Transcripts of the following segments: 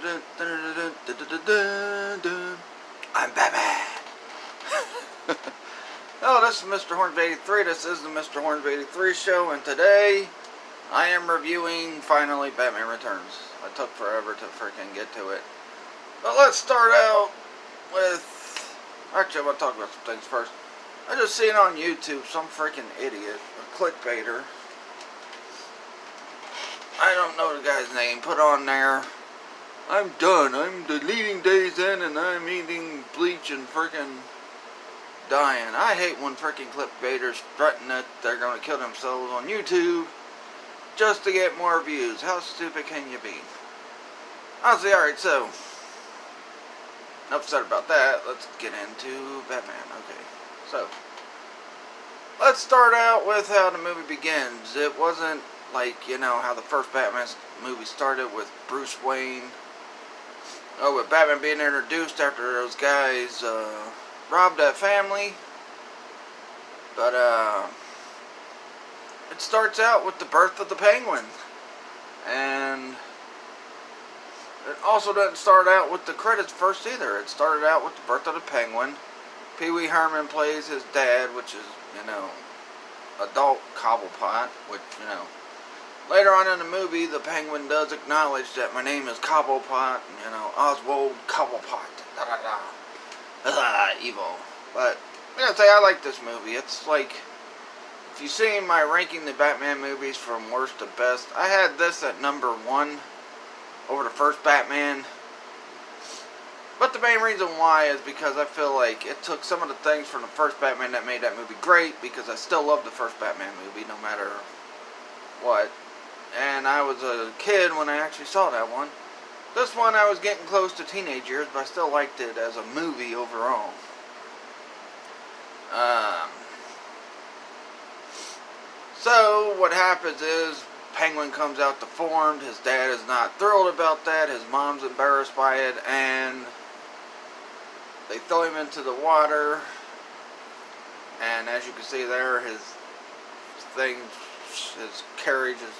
I'm Batman. Hello, this is Mr. Hornsby 83. This is the Mr. Hornsby 83 show, and today I am reviewing, finally, Batman Returns. I took forever to freaking get to it. But let's start out with... Actually, I want to talk about some things first. I just seen on YouTube some freaking idiot, a clickbaiter. I don't know the guy's name. Put on there, I'm done. I'm deleting Days In and I'm eating bleach and freaking dying. I hate when freaking clickbaiters threaten that they're going to kill themselves on YouTube just to get more views. How stupid can you be? Honestly, alright, so enough said about that. Let's get into Batman. Okay, so let's start out with how the movie begins. It wasn't like, you know, how the first Batman movie started with Bruce Wayne. Oh, with Batman being introduced after those guys robbed that family. But it starts out with the birth of the Penguin. And it also doesn't start out with the credits first either. It started out with the birth of the Penguin. Pee Wee Herman plays his dad, which is, you know, adult Cobblepot, which, you know, later on in the movie, the Penguin does acknowledge that my name is Cobblepot, you know, Oswald Cobblepot, evil. But I gotta say, I like this movie. It's like, if you've seen my ranking the Batman movies from worst to best, I had this at number 1 over the first Batman. But the main reason why is because I feel like it took some of the things from the first Batman that made that movie great, because I still love the first Batman movie no matter what. And I was a kid when I actually saw that one. This one I was getting close to teenage years, but I still liked it as a movie overall. So what happens is Penguin comes out deformed. His dad is not thrilled about that. His mom's embarrassed by it, and they throw him into the water. And as you can see there, his carriage is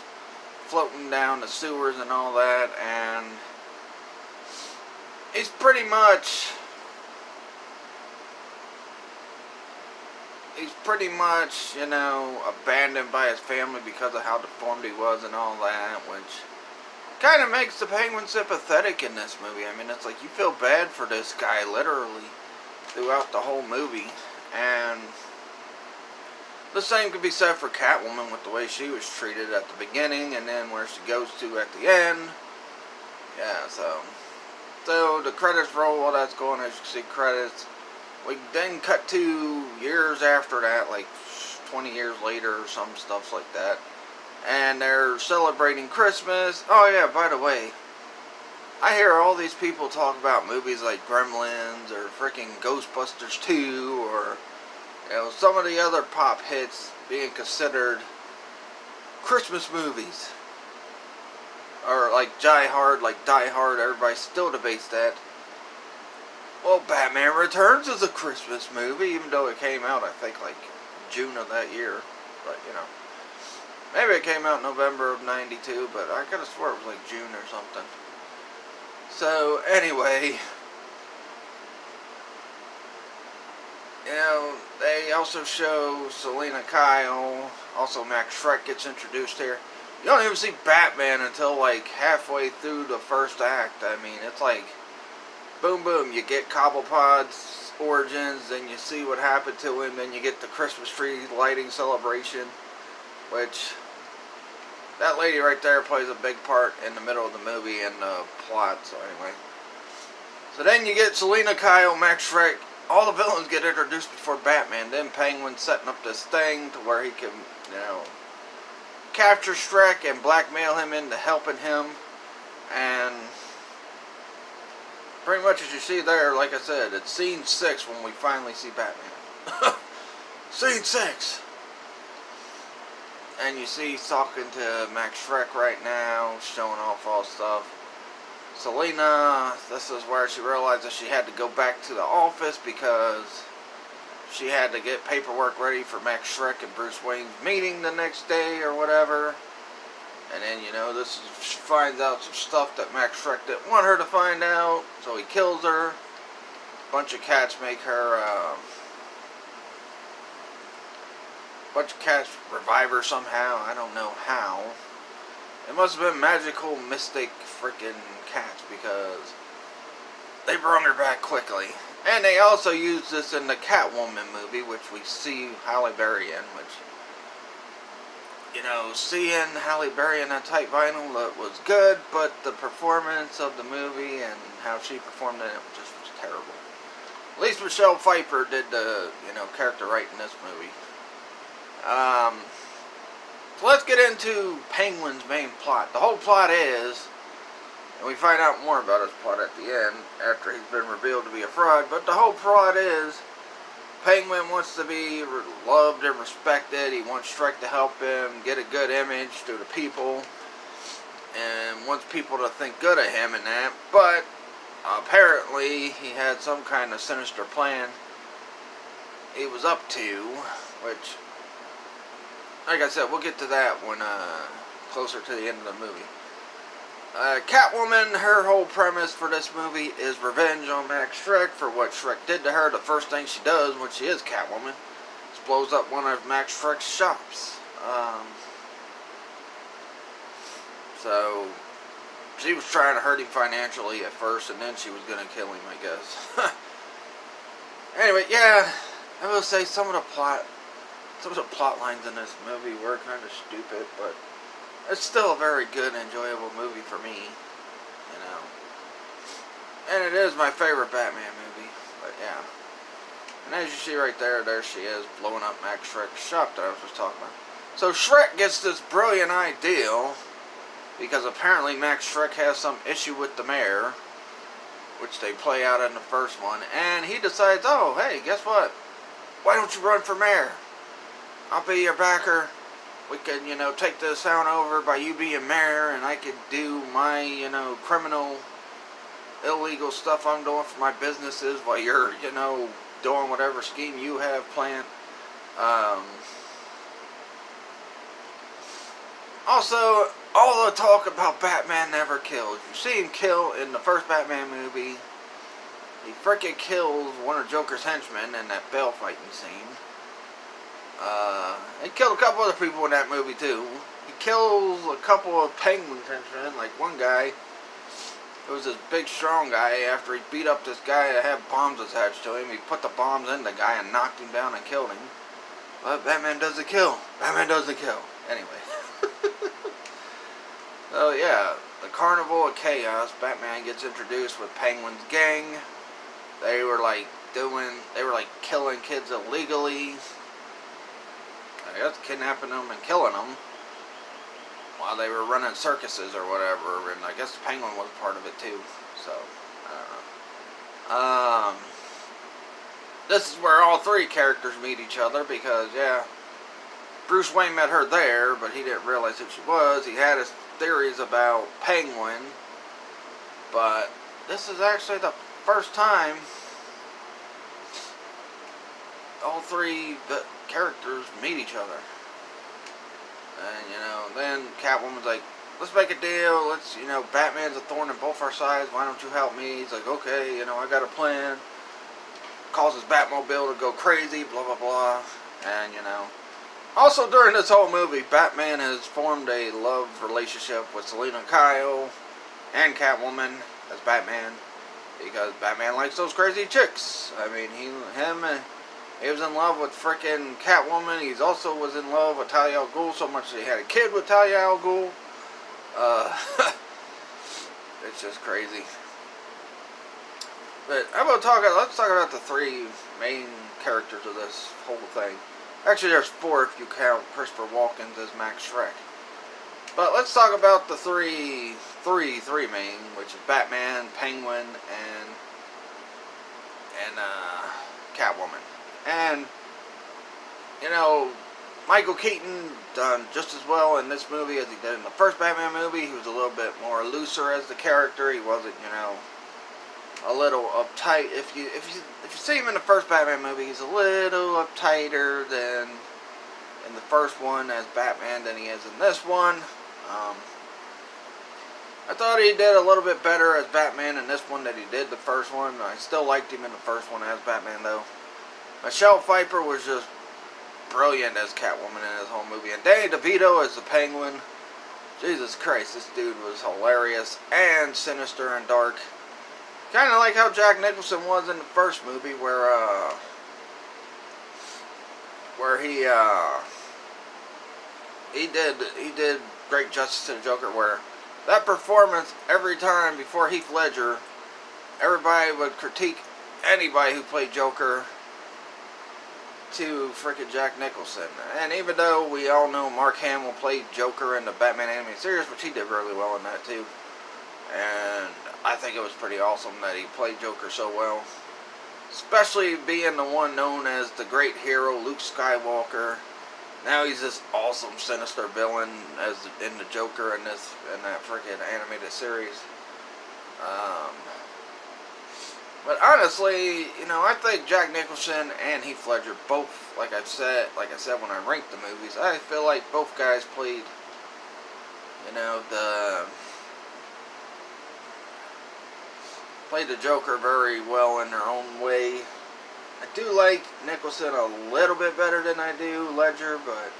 floating down the sewers and all that, and he's pretty much you know, abandoned by his family because of how deformed he was and all that, which kind of makes the Penguin sympathetic in this movie. I mean, it's like you feel bad for this guy literally throughout the whole movie. And the same could be said for Catwoman with the way she was treated at the beginning and then where she goes to at the end. Yeah, so the credits roll while that's going. As you can see, credits. We then cut to years after that, like 20 years later or some stuff like that. And they're celebrating Christmas. Oh yeah, by the way, I hear all these people talk about movies like Gremlins or freaking Ghostbusters 2 or, you know, some of the other pop hits being considered Christmas movies. Or like Die Hard, everybody still debates that. Well, Batman Returns is a Christmas movie, even though it came out, I think, like June of that year. But, you know, maybe it came out in November of '92, but I could have swore it was like June or something. So, anyway, you know, they also show Selina Kyle, also Max Schreck gets introduced here. You don't even see Batman until like halfway through the first act. I mean, it's like, boom, boom, you get Cobblepot's origins, then you see what happened to him, then you get the Christmas tree lighting celebration, which, that lady right there plays a big part in the middle of the movie and the plot, so anyway. So then you get Selina Kyle, Max Schreck, all the villains get introduced before Batman, then Penguin setting up this thing to where he can, you know, capture Schreck and blackmail him into helping him, and pretty much as you see there, like I said, it's scene 6 when we finally see Batman. Scene 6! And you see he's talking to Max Schreck right now, showing off all stuff. Selina, this is where she realized that she had to go back to the office because she had to get paperwork ready for Max Schreck and Bruce Wayne's meeting the next day or whatever. And then, you know, she finds out some stuff that Max Shrek didn't want her to find out, so he kills her. A bunch of cats revive her somehow. I don't know how. It must have been magical, mystic, freaking cats, because they brought her back quickly. And they also used this in the Catwoman movie, which we see Halle Berry in, which, you know, seeing Halle Berry in that tight vinyl was good, but the performance of the movie and how she performed in it just was terrible. At least Michelle Pfeiffer did the, you know, character right in this movie. So let's get into Penguin's main plot. The whole plot is, and we find out more about his plot at the end, after he's been revealed to be a fraud, but the whole plot is, Penguin wants to be loved and respected. He wants Shrek to help him get a good image to the people, and wants people to think good of him and that, but apparently he had some kind of sinister plan he was up to, which, like I said, we'll get to that when closer to the end of the movie. Catwoman, her whole premise for this movie is revenge on Max Shrek for what Shrek did to her. The first thing she does when she is Catwoman is blows up one of Max Shrek's shops. So she was trying to hurt him financially at first, and then she was going to kill him, I guess. Anyway, yeah, I will say some of the plot lines in this movie were kind of stupid, but it's still a very good, enjoyable movie for me, you know. And it is my favorite Batman movie, but yeah. And as you see right there she is, blowing up Max Shrek's shop that I was just talking about. So Shrek gets this brilliant idea, because apparently Max Shrek has some issue with the mayor, which they play out in the first one, and he decides, oh, hey, guess what? Why don't you run for mayor? I'll be your backer. We could, you know, take this town over by you being mayor, and I could do my, you know, criminal, illegal stuff I'm doing for my businesses while you're, you know, doing whatever scheme you have planned. Also, all the talk about Batman never kills. You see him kill in the first Batman movie. He freaking kills one of Joker's henchmen in that bell fighting scene. He killed a couple other people in that movie too. He kills a couple of Penguin's henchmen, like one guy. It was this big strong guy. After he beat up this guy that had bombs attached to him, he put the bombs in the guy and knocked him down and killed him. But Batman doesn't kill. Batman doesn't kill. Anyway. So yeah, the Carnival of Chaos. Batman gets introduced with Penguin's gang. They were like killing kids illegally. I guess kidnapping them and killing them while they were running circuses or whatever, and I guess the Penguin was part of it too. So I don't know. This is where all three characters meet each other, because yeah, Bruce Wayne met her there, but he didn't realize who she was. He had his theories about Penguin, but this is actually the first time all three characters meet each other. And, you know, then Catwoman's like, let's make a deal. Let's, you know, Batman's a thorn in both our sides. Why don't you help me? He's like, okay, you know, I got a plan. Calls his Batmobile to go crazy, blah, blah, blah. And, you know, also during this whole movie, Batman has formed a love relationship with Selina Kyle and Catwoman as Batman, because Batman likes those crazy chicks. I mean, he was in love with frickin' Catwoman. He also was in love with Talia al Ghul so much that he had a kid with Talia al Ghul. It's just crazy. But let's talk about the three main characters of this whole thing. Actually, there's four if you count Christopher Walken as Max Shrek. But let's talk about the three main, which is Batman, Penguin, and Catwoman. And, you know, Michael Keaton done just as well in this movie as he did in the first Batman movie. He was a little bit more looser as the character. He wasn't, you know, a little uptight. If you see him in the first Batman movie, he's a little uptighter than in the first one as Batman than he is in this one. Um, I thought he did a little bit better as Batman in this one than he did the first one. I still liked him in the first one as Batman, though. Michelle Pfeiffer was just brilliant as Catwoman in this whole movie. And Danny DeVito as the Penguin. Jesus Christ, this dude was hilarious and sinister and dark. Kind of like how Jack Nicholson was in the first movie, where he did great justice to the Joker. Where that performance, every time before Heath Ledger, everybody would critique anybody who played Joker to frickin' Jack Nicholson. And even though we all know Mark Hamill played Joker in the Batman animated series, which he did really well in that too. And I think it was pretty awesome that he played Joker so well. Especially being the one known as the great hero, Luke Skywalker. Now he's this awesome, sinister villain as in the Joker in that frickin' animated series. But honestly, I think Jack Nicholson and Heath Ledger both, like I said when I ranked the movies, I feel like both guys played, played the Joker very well in their own way. I do like Nicholson a little bit better than I do Ledger, but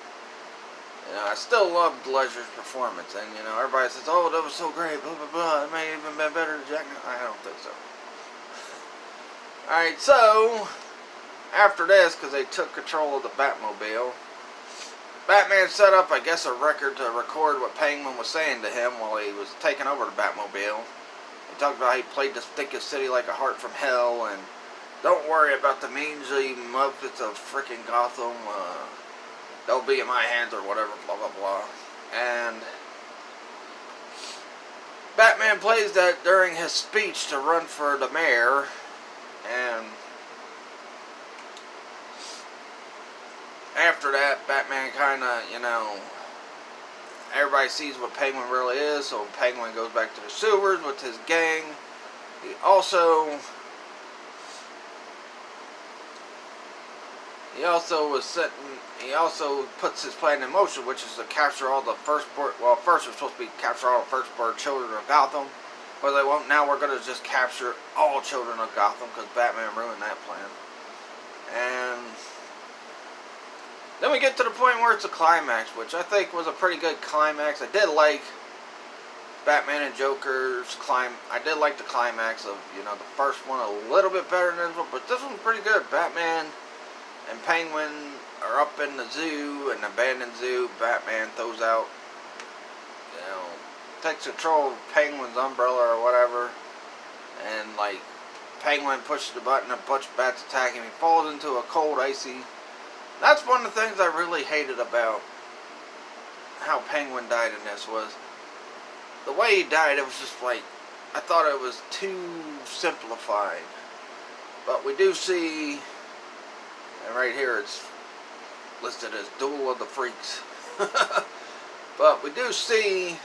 I still loved Ledger's performance. And everybody says, "Oh, that was so great, blah blah blah. It may have even been better than Jack." I don't think so. All right, so after this, because they took control of the Batmobile, Batman set up, I guess, a record to record what Penguin was saying to him while he was taking over the Batmobile. He talked about how he played the stinkest city like a heart from hell, and don't worry about the measly muppets of frickin' Gotham. They'll be in my hands or whatever, blah, blah, blah. And Batman plays that during his speech to run for the mayor. And after that, Batman kind of, everybody sees what Penguin really is, so Penguin goes back to the sewers with his gang. He also puts his plan in motion, which is to capture all the firstborn. Well, first it was supposed to be capture all the firstborn children of Gotham. But they won't. Now we're going to just capture all children of Gotham because Batman ruined that plan. And then we get to the point where it's a climax, which I think was a pretty good climax. I did like Batman and Joker's I did like the climax of, the first one a little bit better than this one, but this one's pretty good. Batman and Penguin are up in the zoo, an abandoned zoo. Batman throws out, takes control of Penguin's umbrella or whatever, and Penguin pushes the button and a bunch of bats attack him. He falls into a cold, icy. That's one of the things I really hated about how Penguin died in this, was the way he died. It was just I thought it was too simplified. But we do see, and right here it's listed as Duel of the Freaks. But we do see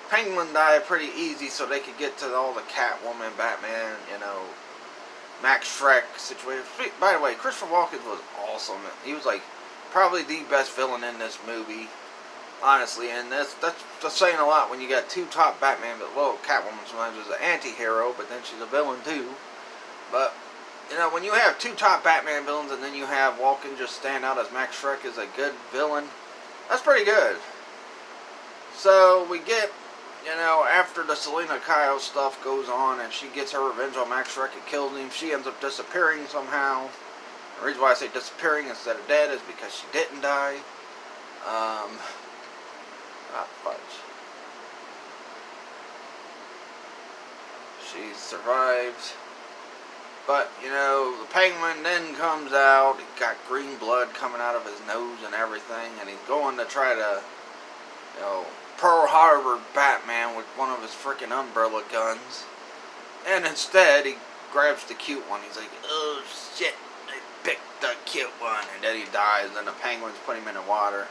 Penguin died pretty easy, so they could get to all the Catwoman, Batman, Max Schreck situation. By the way, Christopher Walken was awesome. He was probably the best villain in this movie, honestly. And that's saying a lot when you got two top Batman, but Catwoman sometimes is an anti-hero, but then she's a villain too. But when you have two top Batman villains and then you have Walken just stand out as Max Schreck as a good villain, that's pretty good. So we get, after the Selina Kyle stuff goes on and she gets her revenge on Max Schreck and kills him, she ends up disappearing somehow. The reason why I say disappearing instead of dead is because she didn't die. Fudge. She survives. But, the Penguin then comes out. He got green blood coming out of his nose and everything. And he's going to try to, Pearl Harbor Batman with one of his freaking umbrella guns. And instead, he grabs the cute one. He's like, "Oh, shit, I picked the cute one." And then he dies, and then the Penguins put him in the water.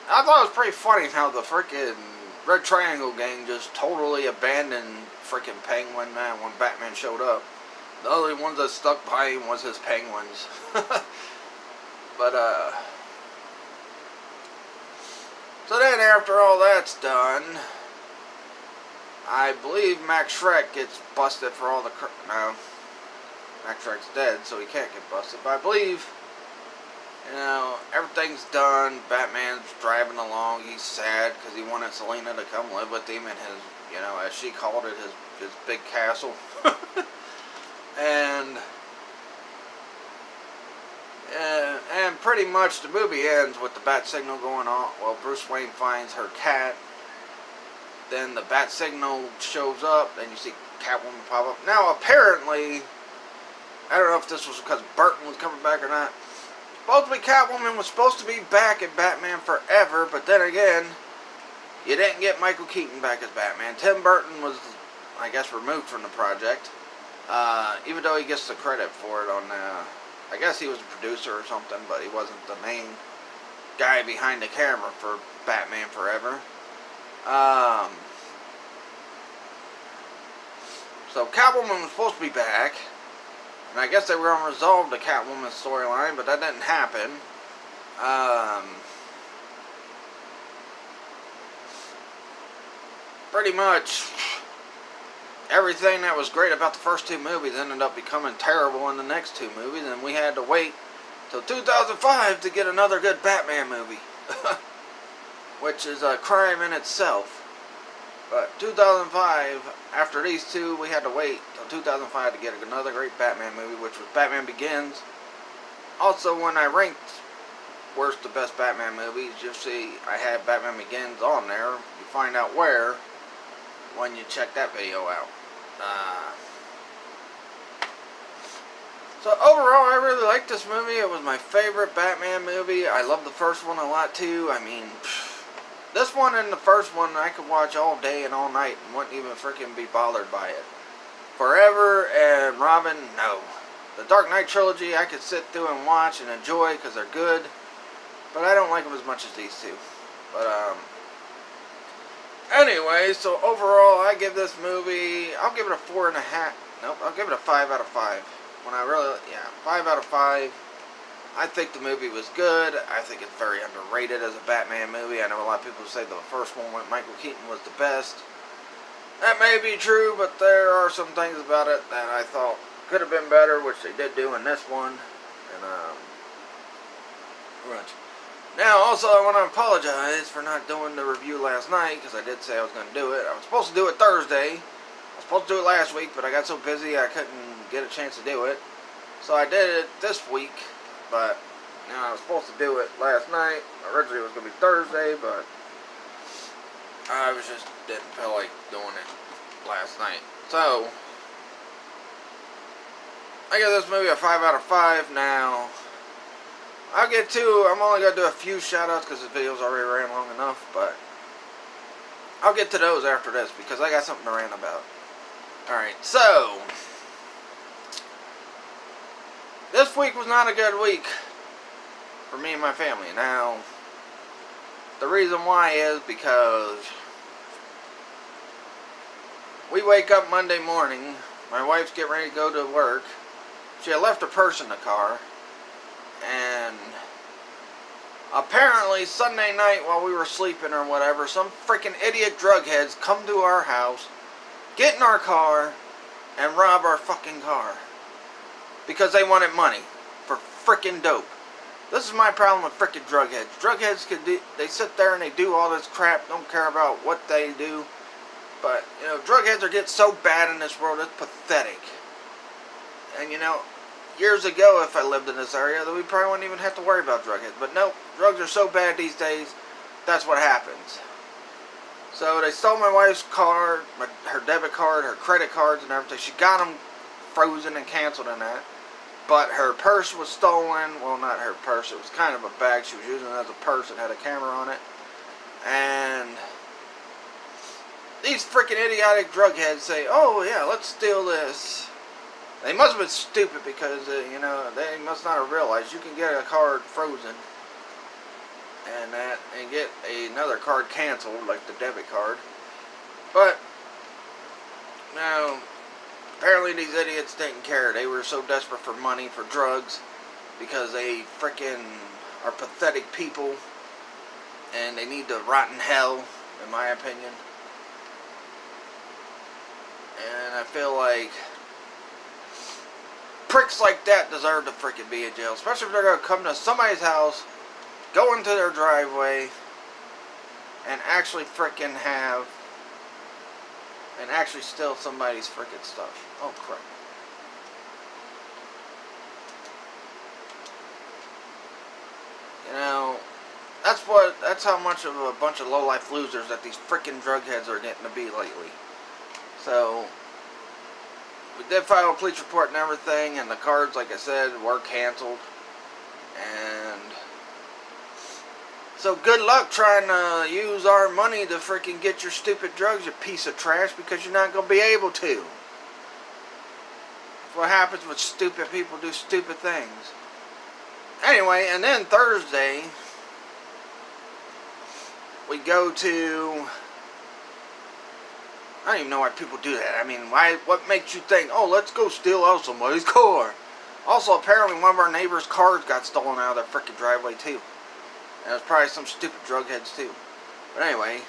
I thought it was pretty funny how the freaking Red Triangle gang just totally abandoned freaking Penguin, man, when Batman showed up. The only ones that stuck by him was his penguins. But, So then after all that's done, I believe Max Shreck gets busted for all the... No, Max Shreck's dead, so he can't get busted. But I believe, everything's done. Batman's driving along. He's sad because he wanted Selina to come live with him in his, as she called it, his big castle. And pretty much the movie ends with the bat signal going on. Well, Bruce Wayne finds her cat. Then the bat signal shows up. Then you see Catwoman pop up. Now, apparently, I don't know if this was because Burton was coming back or not. Supposedly Catwoman was supposed to be back in Batman Forever. But then again, you didn't get Michael Keaton back as Batman. Tim Burton was, I guess, removed from the project. Even though he gets the credit for it on... I guess he was a producer or something, but he wasn't the main guy behind the camera for Batman Forever. So Catwoman was supposed to be back, and I guess they were going to resolve the Catwoman storyline, but that didn't happen. Pretty much everything that was great about the first two movies ended up becoming terrible in the next two movies, and we had to wait till 2005 to get another good Batman movie. Which is a crime in itself. But 2005, after these two, we had to wait till 2005 to get another great Batman movie, which was Batman Begins. Also, when I ranked worst to best Batman movies, you'll see I had Batman Begins on there. You find out where when you check that video out. So overall, I really liked this movie. It was my favorite Batman movie. I love the first one a lot too. I mean, this one and the first one I could watch all day and all night and wouldn't even freaking be bothered by it. Forever and Robin, no. The Dark Knight trilogy I could sit through and watch and enjoy because they're good, but I don't like them as much as these two. But anyway, so overall, I give this movie, I'll give it a 4.5. Nope, I'll give it a 5 out of 5. 5 out of 5. I think the movie was good. I think it's very underrated as a Batman movie. I know a lot of people say the first one with Michael Keaton was the best. That may be true, but there are some things about it that I thought could have been better, which they did do in this one. And, Now, also, I want to apologize for not doing the review last night, because I did say I was going to do it. I was supposed to do it Thursday. I was supposed to do it last week, but I got so busy I couldn't get a chance to do it. So I did it this week, but I was supposed to do it last night. Originally it was going to be Thursday, but I just didn't feel like doing it last night. So, I give this movie a 5 out of 5 now. I'll get to, I'm only going to do a few shout-outs because this video's already ran long enough, but I'll get to those after this because I got something to rant about. Alright, so, this week was not a good week for me and my family. Now, the reason why is because we wake up Monday morning, my wife's getting ready to go to work. She had left her purse in the car, and apparently Sunday night while we were sleeping or whatever, some freaking idiot drugheads come to our house, get in our car, and rob our fucking car. Because they wanted money for freaking dope. This is my problem with freaking drugheads. Drugheads they sit there and they do all this crap, don't care about what they do. But, drugheads are getting so bad in this world, it's pathetic. And, years ago, if I lived in this area, then we probably wouldn't even have to worry about drugheads. But no, drugs are so bad these days, that's what happens. So they stole my wife's card, her debit card, her credit cards and everything. She got them frozen and canceled and that. But her purse was stolen. Well, not her purse. It was kind of a bag she was using as a purse. It had a camera on it. And these freaking idiotic drugheads say, oh yeah, let's steal this. They must have been stupid because, they must not have realized you can get a card frozen and get another card canceled, like the debit card. But, now, apparently these idiots didn't care. They were so desperate for money, for drugs, because they freaking are pathetic people. and they need to rot in hell, in my opinion. And I feel like pricks like that deserve to freaking be in jail, especially if they're going to come to somebody's house, go into their driveway, and actually freaking steal somebody's freaking stuff. Oh crap. You know, that's how much of a bunch of low-life losers that these freaking drug heads are getting to be lately. So, we did file a police report and everything, and the cards, like I said, were canceled. And so good luck trying to use our money to freaking get your stupid drugs, you piece of trash, because you're not going to be able to. That's what happens when stupid people do stupid things. Anyway, and then Thursday, we go to, I don't even know why people do that. I mean, what makes you think, oh, let's go steal out somebody's car? Also, apparently one of our neighbors' cars got stolen out of their freaking driveway, too. And it was probably some stupid drug heads, too. But anyway,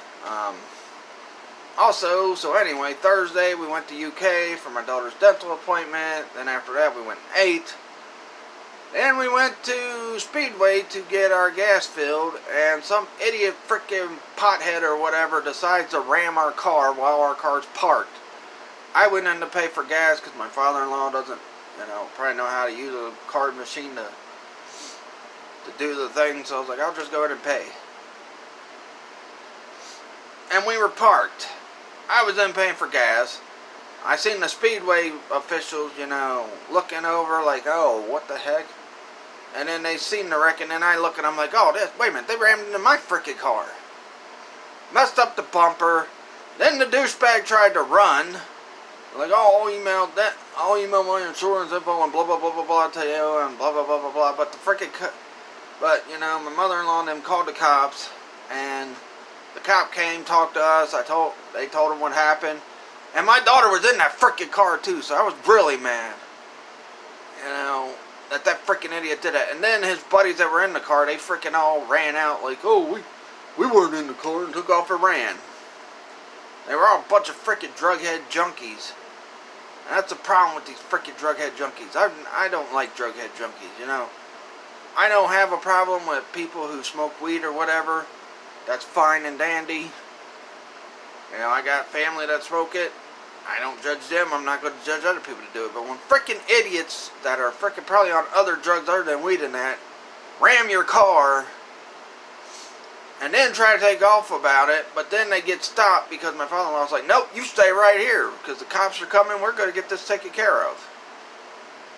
anyway, Thursday we went to UK for my daughter's dental appointment. Then after that we went and ate. Then we went to Speedway to get our gas filled, and some idiot freaking pothead or whatever decides to ram our car while our car's parked. I went in to pay for gas because my father-in-law doesn't, probably know how to use a card machine to do the thing, so I was like, I'll just go ahead and pay. And we were parked. I was then paying for gas. I seen the Speedway officials, looking over like, oh, what the heck? And then they seen the wreck, and then I look and I'm like, oh, wait a minute, they rammed into my freaking car. Messed up the bumper. Then the douchebag tried to run. Like, oh, I'll email my insurance info and blah, blah, blah, blah, blah, to you, and blah, blah, blah, blah, blah. But my mother-in-law and them called the cops, and the cop came, talked to us. They told him what happened. And my daughter was in that freaking car, too, so I was really mad. That freaking idiot did it. And then his buddies that were in the car, they freaking all ran out like, oh, we weren't in the car, and took off and ran. They were all a bunch of freaking drughead junkies. And that's the problem with these freaking drughead junkies. I don't like drughead junkies, I don't have a problem with people who smoke weed or whatever. That's fine and dandy. I got family that smoke it. I don't judge them. I'm not going to judge other people to do it. But when freaking idiots that are freaking probably on other drugs other than weed and that ram your car and then try to take off about it, but then they get stopped because my father-in-law was like, nope, you stay right here because the cops are coming. We're going to get this taken care of.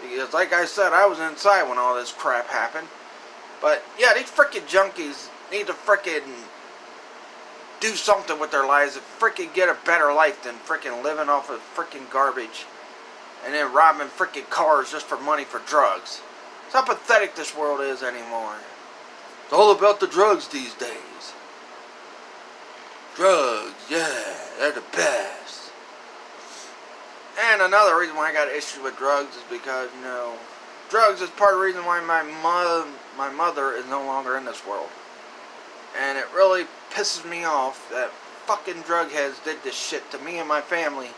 Because like I said, I was inside when all this crap happened. But yeah, these freaking junkies need to freaking do something with their lives and freaking get a better life than freaking living off of freaking garbage and then robbing freaking cars just for money for drugs. That's how pathetic this world is anymore. It's all about the drugs these days. Drugs, yeah, they're the best. And another reason why I got an issue with drugs is because, drugs is part of the reason why my mother is no longer in this world. And it really pisses me off that fucking drug heads did this shit to me and my family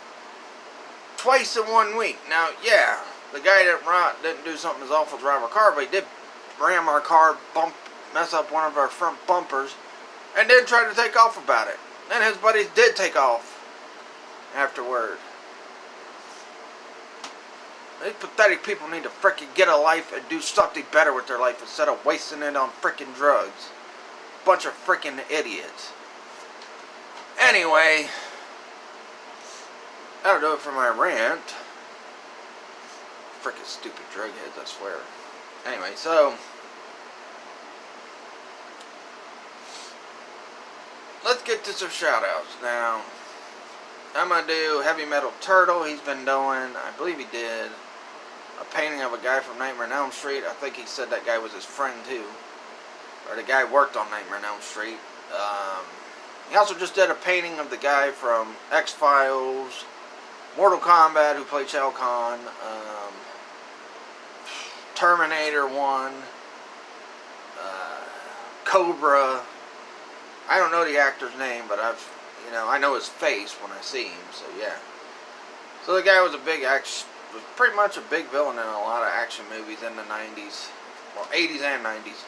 twice in 1 week. Now, yeah, the guy didn't do something as awful to drive our car, but he did ram our car, mess up one of our front bumpers, and then try to take off about it. Then his buddies did take off afterward. These pathetic people need to frickin' get a life and do something better with their life instead of wasting it on frickin' drugs. Bunch of frickin' idiots. Anyway, that'll do it for my rant. Frickin' stupid drug heads, I swear. Anyway, so let's get to some shout outs. Now, I'm gonna do Heavy Metal Turtle. He's been doing, I believe he did, a painting of a guy from Nightmare on Elm Street. I think he said that guy was his friend too. Or the guy worked on Nightmare on Elm Street. He also just did a painting of the guy from X-Files, Mortal Kombat, who played Shao Kahn, Terminator 1, Cobra, I don't know the actor's name, but I know his face when I see him. So yeah. So the guy was pretty much a big villain in a lot of action movies in the 90s, well 80s and 90s.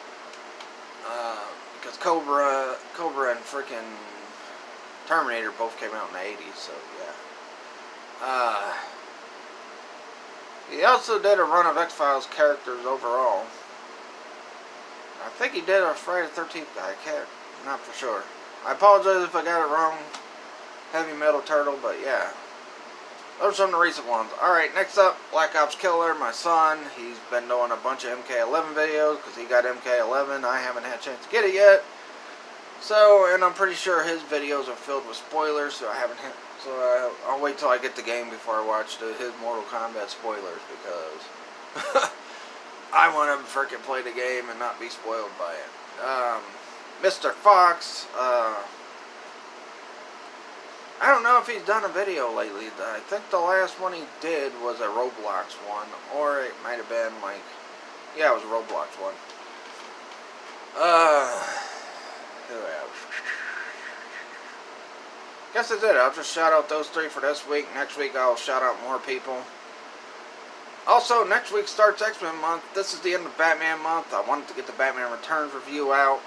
Because Cobra and frickin' Terminator both came out in the 80s. So yeah. He also did a run of X-Files characters overall. I think he did a Friday the 13th guy. Not for sure. I apologize if I got it wrong. Heavy Metal Turtle, but yeah. Those are some of the recent ones. Alright, next up, Black Ops Killer, my son. He's been doing a bunch of MK11 videos because he got MK11. I haven't had a chance to get it yet. So, and I'm pretty sure his videos are filled with spoilers, so I'll wait till I get the game before I watch his Mortal Kombat spoilers, because I want to frickin' play the game and not be spoiled by it. Mr. Fox, I don't know if he's done a video lately. I think the last one he did was a Roblox one, or it might have been like, yeah, it was a Roblox one. Who else? Guess that's it. I'll just shout out those three for this week. Next week I'll shout out more people. Also, next week starts X-Men month. This is the end of Batman month. I wanted to get the Batman Returns review out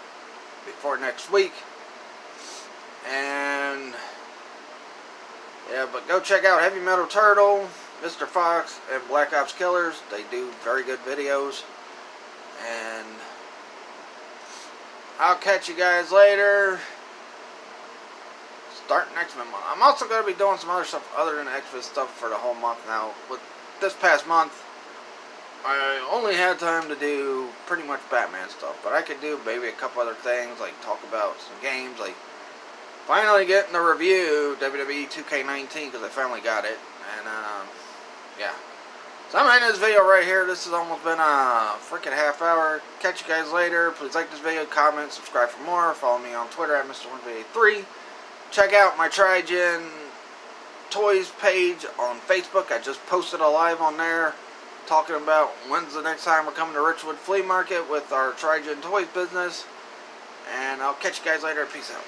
before next week. And yeah, but go check out Heavy Metal Turtle, Mr. Fox, and Black Ops Killers. They do very good videos. And I'll catch you guys later. Starting X-Men month. I'm also going to be doing some other stuff other than X-Men stuff for the whole month now. With this past month, I only had time to do pretty much Batman stuff. But I could do maybe a couple other things, like talk about some games, like finally getting the review WWE 2K19, because I finally got it. And yeah. So I'm ending this video right here. This has almost been a freaking half hour. Catch you guys later. Please like this video, comment, subscribe for more. Follow me on Twitter at Mr183. Check out my Trigen Toys page on Facebook. I just posted a live on there talking about when's the next time we're coming to Richwood Flea Market with our Trigen Toys business. And I'll catch you guys later. Peace out.